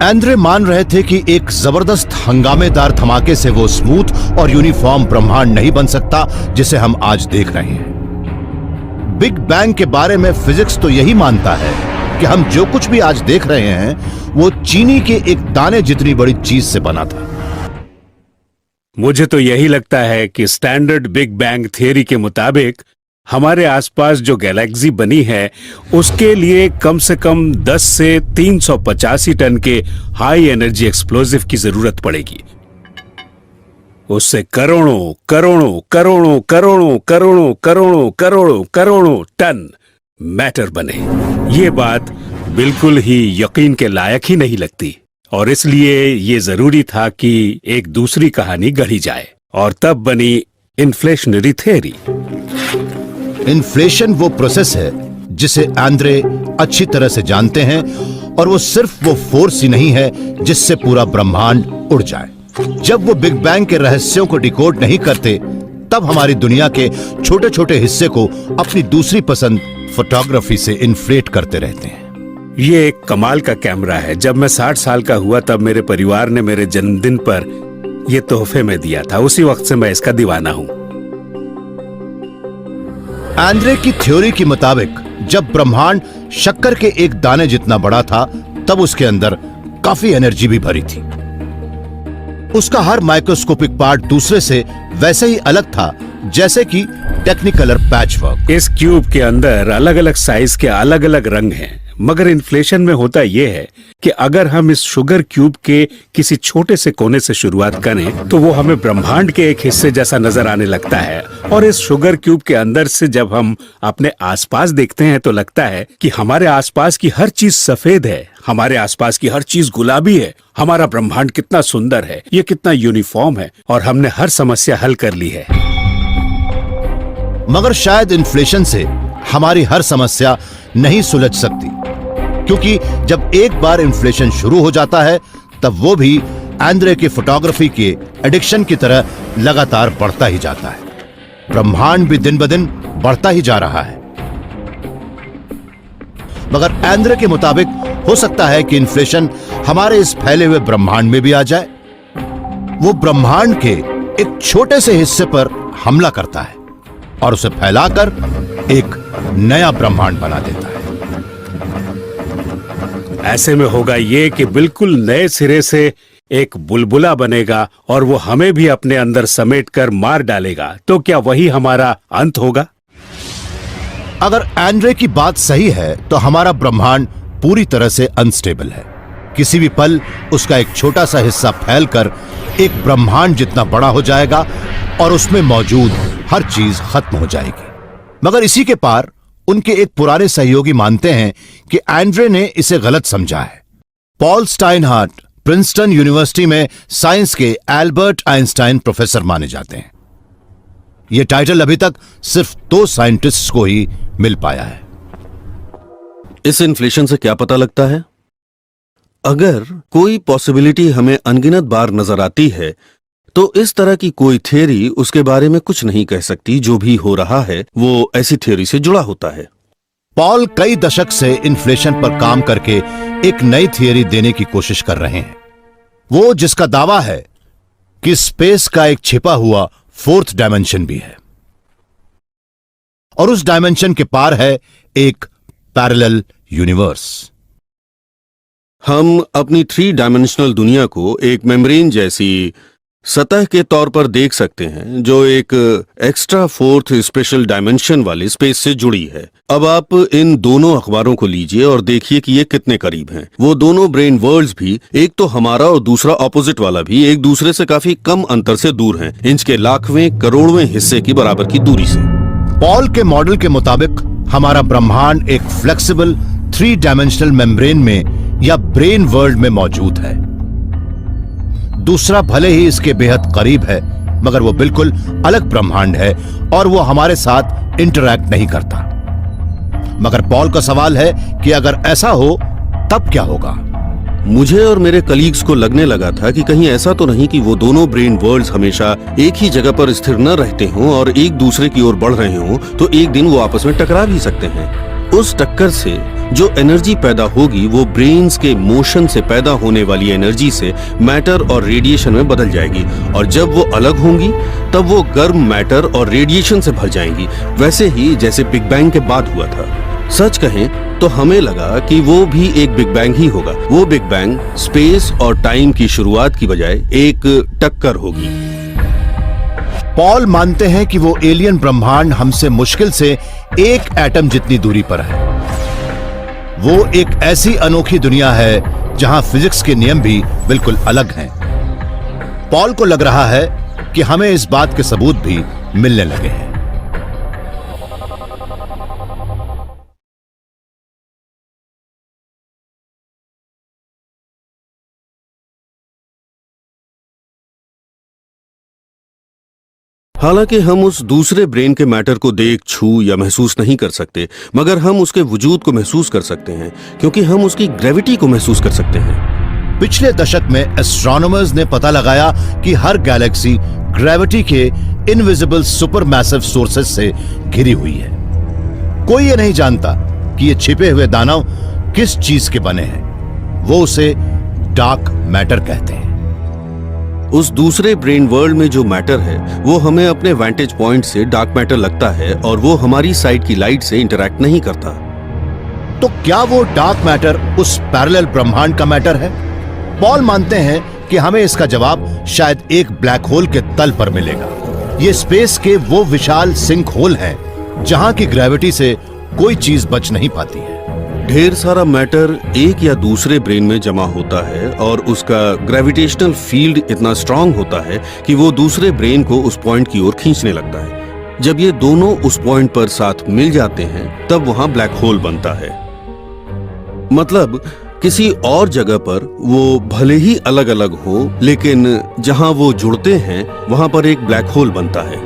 A: एंड्रे मान रहे थे कि एक जबरदस्त हंगामेदार धमाके से वो स्मूथ और यूनिफॉर्म ब्रह्मांड नहीं बन सकता जिसे हम आज देख रहे हैं। बिग बैंग के बारे में फिजिक्स तो यही मानता है कि हम जो कुछ भी आज देख रहे हैं वो चीनी के एक दाने जितनी बड़ी चीज से बना था।
C: मुझे तो यही लगता है कि स्टैंडर्ड बिग बैंग थियरी के मुताबिक हमारे आसपास जो गैलेक्सी बनी है उसके लिए कम से कम 10 से 385 टन के हाई एनर्जी एक्सप्लोजिव की जरूरत पड़ेगी। उससे करोड़ों करोड़ों करोड़ों करोड़ों करोड़ों करोड़ों करोड़ों करोड़ों टन मैटर बने। ये बात बिल्कुल ही यकीन के लायक ही नहीं लगती, और इसलिए ये जरूरी था कि एक दूसरी कहानी गढ़ी जाए, और तब बनी इन्फ्लेशनरी थ्योरी।
A: इन्फ्लेशन वो प्रोसेस है जिसे आंद्रे अच्छी तरह से जानते हैं, और वो सिर्फ वो फोर्स ही नहीं है जिससे पूरा ब्रह्मांड उड़ जाए। जब वो बिग बैंग के रहस्यों को डिकोड नहीं करते, तब हमारी दुनिया के छोटे छोटे हिस्से को अपनी दूसरी पसंद फोटोग्राफी से इन्फ्लेट करते रहते हैं।
C: ये एक कमाल का कैमरा है। जब मैं 60 साल का हुआ तब मेरे परिवार ने मेरे जन्मदिन पर यह तोहफे में दिया था। उसी वक्त से मैं इसका दीवाना हूं।
A: आंद्रे की थ्योरी के मुताबिक जब ब्रह्मांड शक्कर के एक दाने जितना बड़ा था, तब उसके अंदर काफी एनर्जी भी भरी थी। उसका हर माइक्रोस्कोपिक पार्ट दूसरे से वैसे ही अलग था जैसे कि टेक्निकलर पैचवर्क।
C: इस क्यूब के अंदर अलग अलग साइज के अलग अलग रंग हैं, मगर इन्फ्लेशन में होता यह है कि अगर हम इस शुगर क्यूब के किसी छोटे से कोने से शुरुआत करें तो वो हमें ब्रह्मांड के एक हिस्से जैसा नजर आने लगता है, और इस शुगर क्यूब के अंदर से जब हम अपने आसपास देखते हैं तो लगता है कि हमारे आसपास की हर चीज सफेद है, हमारे आसपास की हर चीज गुलाबी है। हमारा ब्रह्मांड कितना सुंदर है, ये कितना यूनिफॉर्म है, और हमने हर समस्या हल कर ली है।
A: मगर शायद इन्फ्लेशन से हमारी हर समस्या नहीं सुलझ सकती, क्योंकि जब एक बार इन्फ्लेशन शुरू हो जाता है तब वो भी आंद्रे की फोटोग्राफी के एडिक्शन की तरह लगातार बढ़ता ही जाता है। ब्रह्मांड भी दिन ब दिन बढ़ता ही जा रहा है। मगर आंद्रे के मुताबिक हो सकता है कि इन्फ्लेशन हमारे इस फैले हुए ब्रह्मांड में भी आ जाए। वो ब्रह्मांड के एक छोटे से हिस्से पर हमला करता है और उसे फैलाकर एक नया ब्रह्मांड बना देता है।
C: ऐसे में होगा ये कि बिल्कुल नए सिरे से एक बुलबुला बनेगा और वो हमें भी अपने अंदर समेटकर मार डालेगा। तो क्या वही हमारा अंत होगा?
A: अगर आंद्रे की बात सही है तो हमारा ब्रह्मांड पूरी तरह से अनस्टेबल है। किसी भी पल उसका एक छोटा सा हिस्सा फैलकर एक ब्रह्मांड जितना बड़ा हो जाएगा और उसमें मौजूद हर चीज खत्म हो जाएगी। मगर इसी के पार उनके एक पुराने सहयोगी मानते हैं कि आंद्रे ने इसे गलत समझा है। पॉल स्टाइनहार्ट प्रिंसटन यूनिवर्सिटी में साइंस के एल्बर्ट आइंस्टाइन प्रोफेसर माने जाते हैं। यह टाइटल अभी तक सिर्फ 2 साइंटिस्ट्स को ही मिल पाया है।
B: इस इन्फ्लेशन से क्या पता लगता है? अगर कोई पॉसिबिलिटी हमें अनगिनत बार नजर आती है तो इस तरह की कोई थ्योरी उसके बारे में कुछ नहीं कह सकती। जो भी हो रहा है वो ऐसी थ्योरी से जुड़ा होता है।
A: पॉल कई दशक से इन्फ्लेशन पर काम करके एक नई थियरी देने की कोशिश कर रहे हैं, वो जिसका दावा है कि स्पेस का एक छिपा हुआ 4th डायमेंशन भी है और उस डायमेंशन के पार है एक पैरेलल यूनिवर्स।
B: हम अपनी 3 डायमेंशनल दुनिया को एक मेम्ब्रेन जैसी सतह के तौर पर देख सकते हैं जो एक एक्स्ट्रा 4th स्पेशल डायमेंशन वाले स्पेस से जुड़ी है। अब आप इन दोनों अखबारों को लीजिए और देखिए कि ये कितने करीब हैं। वो दोनों ब्रेन वर्ल्ड्स भी, एक तो हमारा और दूसरा ऑपोजिट वाला भी, एक दूसरे से काफी कम अंतर से दूर हैं, इंच के लाखवें करोड़वें हिस्से की बराबर की दूरी से।
A: पॉल के मॉडल के मुताबिक हमारा ब्रह्मांड एक फ्लेक्सिबल 3 डायमेंशनल मेम्ब्रेन में या ब्रेन वर्ल्ड में मौजूद है। दूसरा भले ही इसके बेहद करीब है, मगर वो बिल्कुल अलग ब्रह्मांड है और वो हमारे साथ इंटरैक्ट नहीं करता। मगर पॉल का सवाल है कि अगर ऐसा हो तब क्या होगा?
B: मुझे और मेरे कलीग्स को लगने लगा था कि कहीं ऐसा तो नहीं कि वो दोनों ब्रेन वर्ल्ड्स हमेशा एक ही जगह पर स्थिर न रहते हों और एक दूसरे की ओर बढ़ रहे हों, तो एक दिन वो आपस में टकरा भी सकते हैं। उस टक्कर से जो एनर्जी पैदा होगी वो ब्रेन्स के मोशन से पैदा होने वाली एनर्जी से मैटर और रेडिएशन में बदल जाएगी, और जब वो अलग होंगी तब वो गर्म मैटर और रेडिएशन से भर जाएंगी, वैसे ही जैसे बिग बैंग के बाद हुआ था। सच कहें तो हमें लगा कि वो भी एक बिग बैंग ही होगा। वो बिग बैंग स्पेस और टाइम की शुरुआत की बजाय एक टक्कर होगी।
A: पॉल मानते हैं कि वो एलियन ब्रह्मांड हमसे मुश्किल से एक एटम जितनी दूरी पर है। वो एक ऐसी अनोखी दुनिया है जहां फिजिक्स के नियम भी बिल्कुल अलग हैं। पॉल को लग रहा है कि हमें इस बात के सबूत भी मिलने लगे हैं।
B: हालांकि हम उस दूसरे ब्रेन के मैटर को देख, छू या महसूस नहीं कर सकते, मगर हम उसके वजूद को महसूस कर सकते हैं क्योंकि हम उसकी ग्रेविटी को महसूस कर सकते हैं।
A: पिछले दशक में एस्ट्रोनॉमर्स ने पता लगाया कि हर गैलेक्सी ग्रेविटी के इनविजिबल सुपरमैसिव सोर्सेस से घिरी हुई है। कोई ये नहीं जानता कि ये छिपे हुए दानव किस चीज के बने हैं। वो उसे डार्क मैटर कहते हैं।
B: उस दूसरे ब्रेन वर्ल्ड में जो मैटर है वो हमें अपने वेंटेज पॉइंट से डार्क मैटर लगता है और वो हमारी साइड की लाइट से इंटरैक्ट नहीं करता।
A: तो क्या वो डार्क मैटर उस पैरेलल ब्रह्मांड का मैटर है? पॉल मानते हैं कि हमें इसका जवाब शायद एक ब्लैक होल के तल पर मिलेगा। ये स्पेस के वो विशाल सिंक होल हैं जहां की ग्रेविटी से कोई चीज बच नहीं पाती है।
B: ढेर सारा मैटर एक या दूसरे ब्रेन में जमा होता है और उसका ग्रेविटेशनल फील्ड इतना स्ट्रांग होता है कि वो दूसरे ब्रेन को उस पॉइंट की ओर खींचने लगता है। जब ये दोनों उस पॉइंट पर साथ मिल जाते हैं तब वहां ब्लैक होल बनता है। मतलब किसी और जगह पर वो भले ही अलग अलग हो, लेकिन जहां वो जुड़ते हैं वहां पर एक ब्लैक होल बनता है।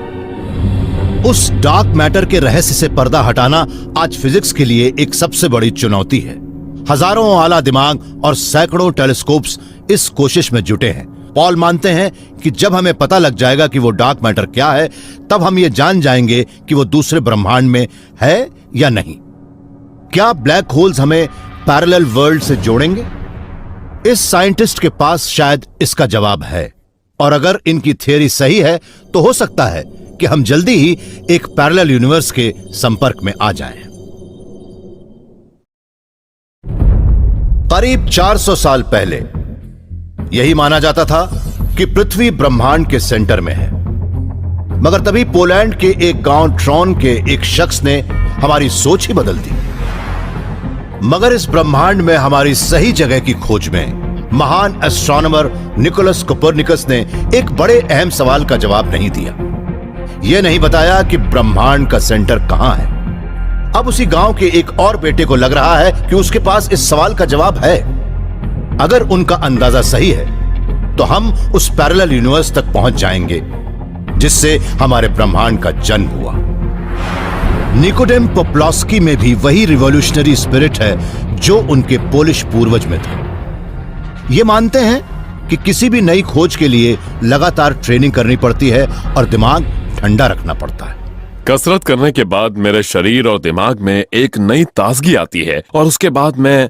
A: उस डार्क मैटर के रहस्य से पर्दा हटाना आज फिजिक्स के लिए एक सबसे बड़ी चुनौती है। हजारों आला दिमाग और सैकड़ों टेलीस्कोप्स इस कोशिश में जुटे हैं। पॉल मानते हैं कि जब हमें पता लग जाएगा कि वो डार्क मैटर क्या है, तब हम ये जान जाएंगे कि वो दूसरे ब्रह्मांड में है या नहीं। क्या ब्लैक होल्स हमें पैरेलल वर्ल्ड से जोड़ेंगे? इस साइंटिस्ट के पास शायद इसका जवाब है, और अगर इनकी थियरी सही है तो हो सकता है कि हम जल्दी ही एक पैरेलल यूनिवर्स के संपर्क में आ जाएं। करीब 400 साल पहले यही माना जाता था कि पृथ्वी ब्रह्मांड के सेंटर में है, मगर तभी पोलैंड के एक गांव ट्रॉन के एक शख्स ने हमारी सोच ही बदल दी। मगर इस ब्रह्मांड में हमारी सही जगह की खोज में महान एस्ट्रोनॉमर निकोलस कोपरनिकस ने एक बड़े अहम सवाल का जवाब नहीं दिया। यह नहीं बताया कि ब्रह्मांड का सेंटर कहां है। अब उसी गांव के एक और बेटे को लग रहा है कि उसके पास इस सवाल का जवाब है। अगर उनका अंदाजा सही है तो हम उस पैरेलल यूनिवर्स तक पहुंच जाएंगे जिससे हमारे ब्रह्मांड का जन्म हुआ। निकोडेम पोप्लॉस्की में भी वही रिवॉल्यूशनरी स्पिरिट है जो उनके पोलिश पूर्वज में था। ये मानते हैं कि किसी भी नई खोज के लिए लगातार ट्रेनिंग करनी पड़ती है और दिमाग ठंडा रखना पड़ता है।
D: कसरत करने के बाद मेरे शरीर और दिमाग में एक नई ताजगी आती है और उसके बाद मैं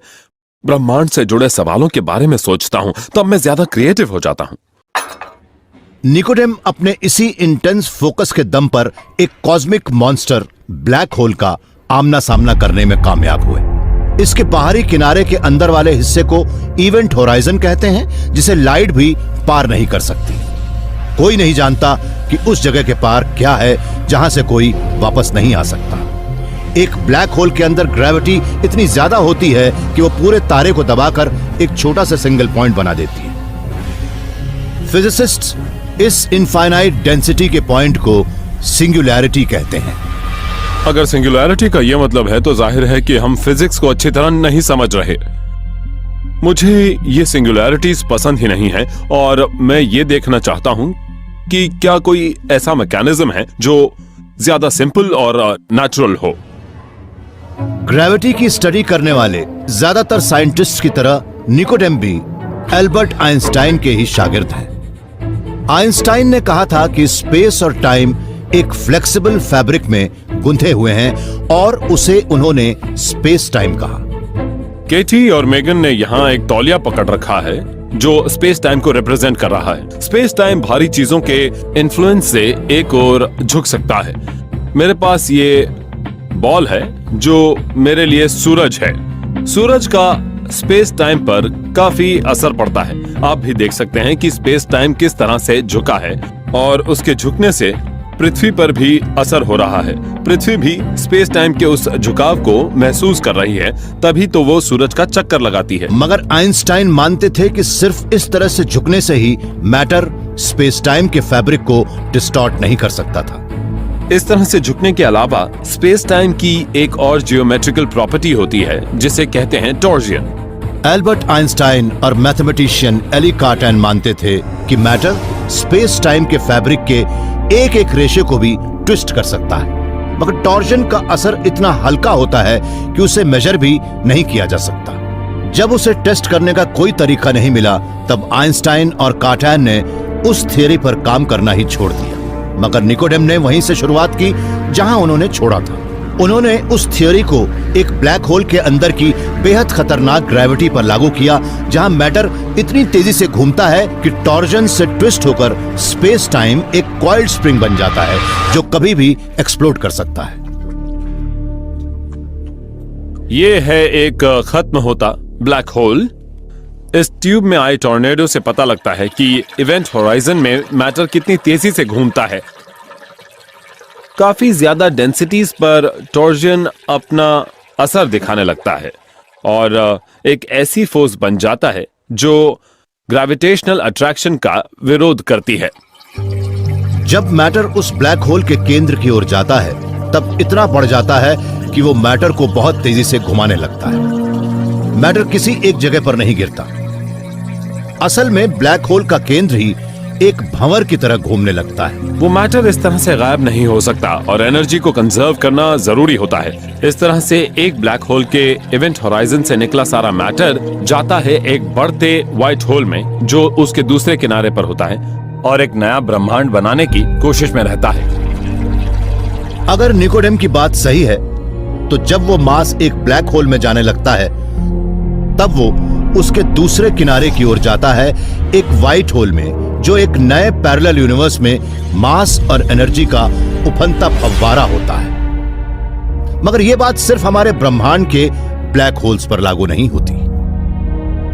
D: ब्रह्मांड से जुड़े सवालों के बारे में सोचता हूं, तब मैं ज्यादा क्रिएटिव हो जाता हूं।
A: निकोडेम अपने इसी इंटेंस फोकस के दम पर एक कॉस्मिक मॉन्स्टर ब्लैक होल का आमना सामना करने में कामयाब हुए। इसके बाहरी किनारे के अंदर वाले हिस्से को इवेंट होराइजन कहते हैं, जिसे लाइट भी पार नहीं कर सकती। कोई नहीं जानता कि उस जगह के पार क्या है जहां से कोई वापस नहीं आ सकता। एक ब्लैक होल के अंदर ग्रेविटी इतनी ज्यादा होती है कि वो पूरे तारे को दबाकर एक छोटा सा सिंगल पॉइंट बना देती है। फिजिसिस्ट्स इस इनफाइनाइट डेंसिटी के पॉइंट को सिंगुलैरिटी कहते हैं।
D: अगर सिंगुलैरिटी का यह मतलब है तो जाहिर है कि हम फिजिक्स को अच्छी तरह नहीं समझ रहे। मुझे ये सिंगुलैरिटीज पसंद ही नहीं है और मैं ये देखना चाहता हूं कि क्या कोई ऐसा मैकेनिज्म है जो ज्यादा सिंपल और नेचुरल हो।
A: ग्रेविटी की स्टडी करने वाले ज्यादातर साइंटिस्ट की तरह निकोडेम भी एल्बर्ट आइंस्टाइन के ही शागिर्द हैं। आइंस्टाइन ने कहा था कि स्पेस और टाइम एक फ्लेक्सिबल फैब्रिक में गुंथे हुए हैं और उसे उन्होंने स्पेस टाइम कहा।
D: केटी और मेगन ने यहाँ एक तौलिया पकड़ रखा है जो स्पेस टाइम को रिप्रेजेंट कर रहा है। स्पेस टाइम भारी चीजों के इन्फ्लुएंस से एक ओर झुक सकता है। मेरे पास ये बॉल है जो मेरे लिए सूरज है। सूरज का स्पेस टाइम पर काफी असर पड़ता है। आप भी देख सकते हैं कि स्पेस टाइम किस तरह से झुका है और उसके झुकने से पृथ्वी पर भी असर हो रहा है। पृथ्वी भी स्पेस टाइम के उस झुकाव को महसूस कर रही है, तभी तो वो सूरज का चक्कर लगाती है।
A: मगर आइंस्टाइन मानते थे कि सिर्फ इस तरह से झुकने से ही मैटर स्पेस टाइम के फैब्रिक को डिस्टॉर्ट नहीं कर सकता था।
D: इस तरह से झुकने के अलावा स्पेस टाइम की एक और जियोमेट्रिकल प्रॉपर्टी होती है जिसे कहते हैं टॉर्जियन।
A: एल्बर्ट आइंस्टाइन और मैथमेटिशियन एली कार्टेन मानते थे कि मैटर स्पेस टाइम के फैब्रिक के एक एक रेशे को भी ट्विस्ट कर सकता है, मगर टॉर्जन का असर इतना हल्का होता है कि उसे मेजर भी नहीं किया जा सकता। जब उसे टेस्ट करने का कोई तरीका नहीं मिला, तब आइंस्टाइन और कार्टेन ने उस थियरी पर काम करना ही छोड़ दिया। मगर निकोडेम ने वहीं से शुरुआत की जहां उन्होंने छोड़ा था। उन्होंने उस थियरी को एक ब्लैक होल के अंदर की बेहद खतरनाक ग्रेविटी पर लागू किया, जहां मैटर इतनी तेजी से घूमता है कि टॉर्जन से ट्विस्ट होकर स्पेस टाइम एक कॉइल्ड स्प्रिंग बन जाता है जो कभी भी एक्सप्लोड कर सकता है।
D: ये है एक खत्म होता ब्लैक होल। इस ट्यूब में आए टॉर्नेडो से पता लगता है कि इवेंट होराइजन में मैटर कितनी तेजी से घूमता है। काफी ज्यादा डेंसिटीज पर टॉर्जन अपना असर दिखाने लगता है और एक ऐसी फोर्स बन जाता है जो ग्रेविटेशनल अट्रैक्शन का विरोध करती है।
A: जब मैटर उस ब्लैक होल के केंद्र की ओर जाता है, तब इतना बढ़ जाता है कि वो मैटर को बहुत तेजी से घुमाने लगता है। मैटर किसी एक जगह पर नहीं गिरता। असल में ब्लैक होल का केंद्र ही एक भंवर की तरह घूमने लगता है।
D: वो मैटर इस तरह से गायब नहीं हो सकता और एनर्जी को कंजर्व करना जरूरी होता है। इस तरह से एक ब्लैक होल के इवेंट होराइजन से निकला सारा मैटर जाता है एक बढ़ते व्हाइट होल में जो उसके दूसरे किनारे पर होता है और एक नया ब्रह्मांड बनाने की कोशिश में रहता है।
A: अगर निकोडेम की बात सही है, तो जब वो मास एक ब्लैक होल में जाने लगता है, तब वो उसके दूसरे किनारे की ओर जाता है एक व्हाइट होल में, जो एक नए पैरेलल यूनिवर्स में मास और एनर्जी का उफनता फव्वारा होता है। मगर यह बात सिर्फ हमारे ब्रह्मांड के ब्लैक होल्स पर लागू नहीं होती।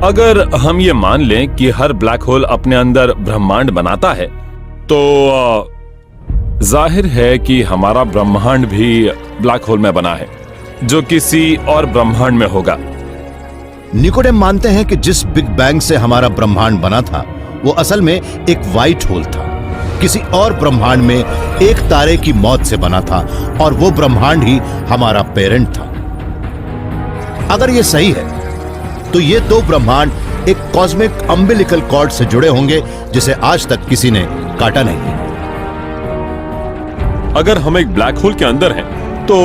D: अगर हम ये मान लें कि हर ब्लैक होल अपने अंदर ब्रह्मांड बनाता है, तो जाहिर है कि हमारा ब्रह्मांड भी ब्लैक होल में बना है जो किसी और ब्रह्मांड में होगा।
A: निकोडेम मानते हैं कि जिस बिग बैंग से हमारा ब्रह्मांड बना था, वो असल में एक व्हाइट होल था। किसी और ब्रह्मांड में एक तारे की मौत से बना था और वो ब्रह्मांड ही हमारा पेरेंट था। अगर ये सही है, तो ये दो ब्रह्मांड एक कॉस्मिक अम्बिलिकल कॉर्ड से जुड़े होंगे जिसे आज तक किसी ने काटा नहीं।
D: अगर हम एक ब्लैक होल के अंदर हैं, तो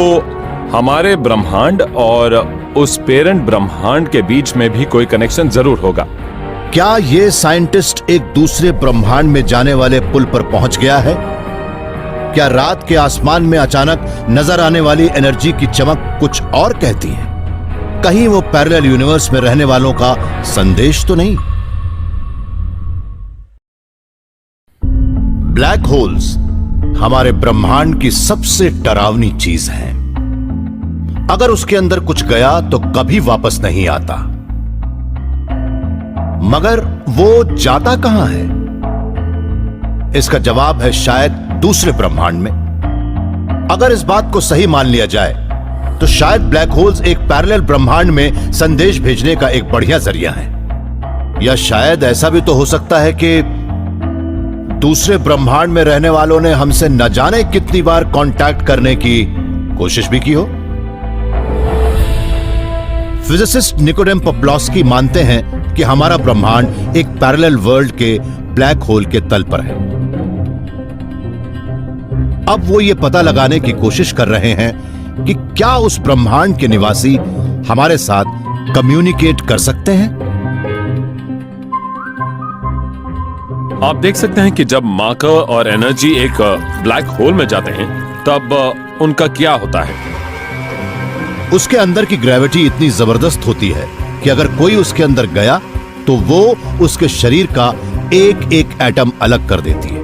D: हमारे ब्रह्मांड और उस पेरेंट ब्रह्मांड के बीच में भी कोई कनेक्शन जरूर होगा।
A: क्या ये साइंटिस्ट एक दूसरे ब्रह्मांड में जाने वाले पुल पर पहुंच गया है? क्या रात के आसमान में अचानक नजर आने वाली एनर्जी की चमक कुछ और कहती है? कहीं वो पैरेलल यूनिवर्स में रहने वालों का संदेश तो नहीं? ब्लैक होल्स हमारे ब्रह्मांड की सबसे डरावनी चीज है। अगर उसके अंदर कुछ गया तो कभी वापस नहीं आता। मगर वो जाता कहां है? इसका जवाब है शायद दूसरे ब्रह्मांड में। अगर इस बात को सही मान लिया जाए, तो शायद ब्लैक होल्स एक पैरेलल ब्रह्मांड में संदेश भेजने का एक बढ़िया जरिया है। या शायद ऐसा भी तो हो सकता है कि दूसरे ब्रह्मांड में रहने वालों ने हमसे न जाने कितनी बार कांटेक्ट करने की कोशिश भी की हो। फिजिसिस्ट निकोडेम पॉप्लॉस्की मानते हैं कि हमारा ब्रह्मांड एक पैरेलल वर्ल्ड के ब्लैक होल के तल पर है। अब वो ये पता लगाने की कोशिश कर रहे हैं कि क्या उस ब्रह्मांड के निवासी हमारे साथ कम्युनिकेट कर सकते हैं।
D: आप देख सकते हैं कि जब माकर और एनर्जी एक ब्लैक होल में जाते हैं, तब उनका क्या होता है?
A: उसके अंदर की ग्रेविटी इतनी जबरदस्त होती है कि अगर कोई उसके अंदर गया तो वो उसके शरीर का एक एक एटम अलग कर देती है।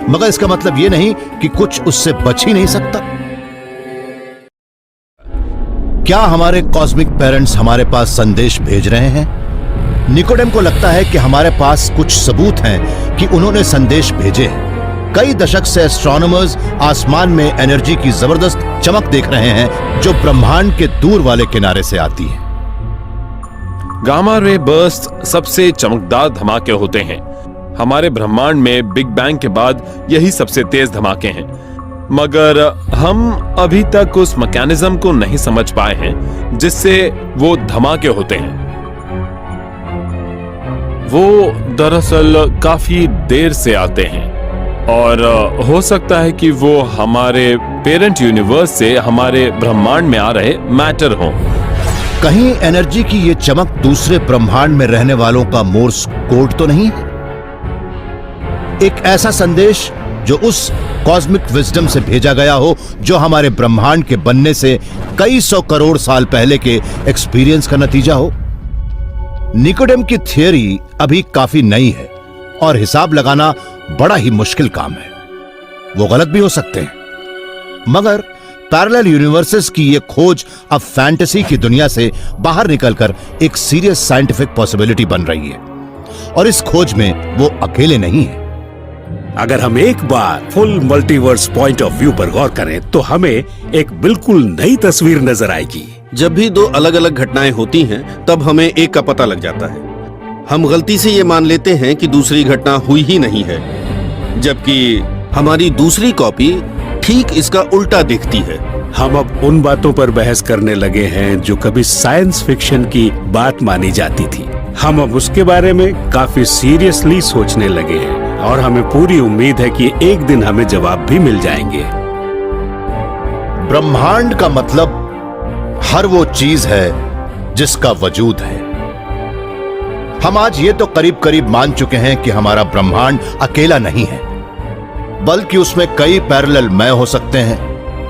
A: मगर इसका मतलब यह नहीं कि कुछ उससे बच ही नहीं सकता। क्या हमारे कॉस्मिक पेरेंट्स हमारे पास संदेश भेज रहे हैं? निकोडेम को लगता है कि हमारे पास कुछ सबूत हैं कि उन्होंने संदेश भेजे हैं। कई दशक से एस्ट्रोनॉमर्स आसमान में एनर्जी की जबरदस्त चमक देख रहे हैं जो ब्रह्मांड के दूर वाले किनारे से आती है।
D: गामा रे बर्स्ट सबसे चमकदार धमाके होते हैं। हमारे ब्रह्मांड में बिग बैंग के बाद यही सबसे तेज धमाके हैं, मगर हम अभी तक उस मैकेनिज्म को नहीं समझ पाए हैं जिससे वो धमाके होते हैं। वो दरअसल काफी देर से आते हैं और हो सकता है कि वो हमारे पेरेंट यूनिवर्स से हमारे ब्रह्मांड में आ रहे मैटर हों।
A: कहीं एनर्जी की ये चमक दूसरे ब्रह्मांड में रहने वालों का मोर्स कोड तो नहीं है? एक ऐसा संदेश जो उस कॉस्मिक विजडम से भेजा गया हो जो हमारे ब्रह्मांड के बनने से कई 100 करोड़ साल पहले के एक्सपीरियंस का नतीजा हो। निकोडेम की थियरी अभी काफी नई है और हिसाब लगाना बड़ा ही मुश्किल काम है। वो गलत भी हो सकते हैं, मगर पैरेलल यूनिवर्सेस की ये खोज अब फैंटेसी की दुनिया से बाहर निकलकर एक सीरियस साइंटिफिक पॉसिबिलिटी बन रही है और इस खोज में वो अकेले नहीं है।
C: अगर हम एक बार full multiverse point of view पर गौर करें तो हमें एक बिल्कुल नई तस्वीर नजर आएगी।
B: जब भी दो अलग अलग घटनाएं होती हैं, तब हमें एक का पता लग जाता है। हम गलती से ये मान लेते हैं कि दूसरी घटना हुई ही नहीं है, जबकि हमारी दूसरी कॉपी ठीक इसका उल्टा दिखती है।
C: हम अब उन बातों पर बहस करने लगे हैं जो कभी साइंस फिक्शन की बात मानी जाती थी। हम अब उसके बारे में काफी सीरियसली सोचने लगे हैं और हमें पूरी उम्मीद है कि एक दिन हमें जवाब भी मिल जाएंगे।
A: ब्रह्मांड का मतलब हर वो चीज है जिसका वजूद है। हम आज ये तो करीब करीब मान चुके हैं कि हमारा ब्रह्मांड अकेला नहीं है, बल्कि उसमें कई पैरेलल मैं हो सकते हैं,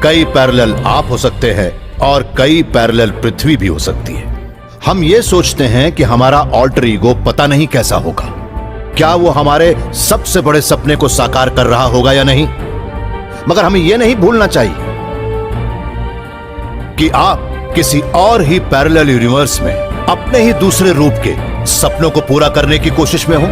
A: कई पैरेलल आप हो सकते हैं और कई पैरेलल पृथ्वी भी हो सकती है। हम ये सोचते हैं कि हमारा ऑल्टर ईगो पता नहीं कैसा होगा, क्या वो हमारे सबसे बड़े सपने को साकार कर रहा होगा या नहीं। मगर हमें यह नहीं भूलना चाहिए कि आप किसी और ही पैरेलल यूनिवर्स में अपने ही दूसरे रूप के सपनों को पूरा करने की कोशिश में हो।